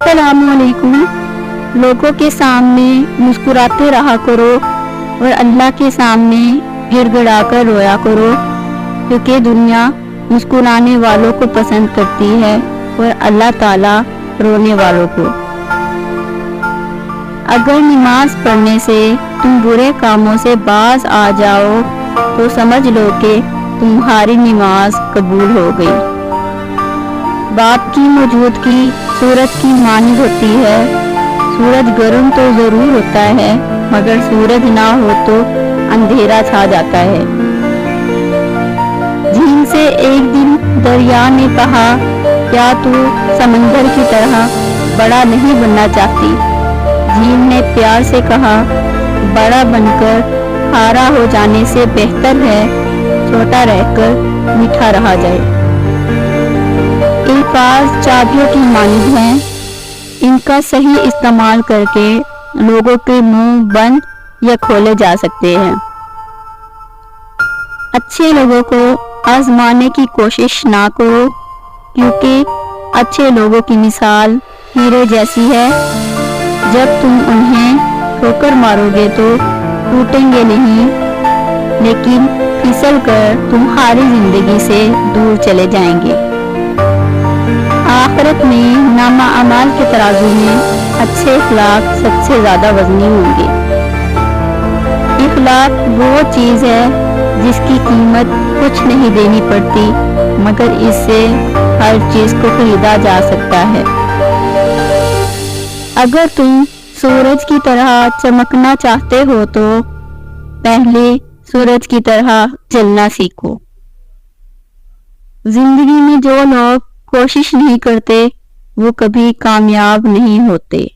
السلام علیکم۔ لوگوں کے سامنے مسکراتے رہا کرو اور اللہ کے سامنے گڑ گڑا کر رویا کرو، کیونکہ دنیا مسکرانے والوں کو پسند کرتی ہے اور اللہ تعالیٰ رونے والوں کو۔ اگر نماز پڑھنے سے تم برے کاموں سے باز آ جاؤ تو سمجھ لو کہ تمہاری نماز قبول ہو گئی۔ باپ کی موجودگی سورج کی مانند ہوتی ہے۔ سورج گرم تو ضرور ہوتا ہے مگر سورج نہ ہو تو اندھیرا چھا جاتا ہے۔ جھیل سے ایک دن دریا نے کہا، کیا تو سمندر کی طرح بڑا نہیں بننا چاہتی؟ جھیل نے پیار سے کہا، بڑا بن کر کھارا ہو جانے سے بہتر ہے چھوٹا رہ کر میٹھا رہا جائے۔ الفاظ چابیوں کی مانند ہیں، ان کا صحیح استعمال کر کے لوگوں کے منہ بند یا کھولے جا سکتے ہیں۔ اچھے لوگوں کو آزمانے کی کوشش نہ کرو، کیونکہ اچھے لوگوں کی مثال ہیرے جیسی ہے۔ جب تم انہیں ٹھوکر مارو گے تو ٹوٹیں گے نہیں، لیکن پھسل کر تمہاری زندگی سے دور چلے جائیں گے۔ آخرت میں نامہ اعمال کے ترازو میں اچھے اخلاق سب سے زیادہ وزنی ہوں گے۔ اخلاق وہ چیز ہے جس کی قیمت کچھ نہیں دینی پڑتی مگر اس سے ہر چیز کو خریدا جا سکتا ہے۔ اگر تم سورج کی طرح چمکنا چاہتے ہو تو پہلے سورج کی طرح جلنا سیکھو۔ زندگی میں جو لوگ کوشش نہیں کرتے وہ کبھی کامیاب نہیں ہوتے۔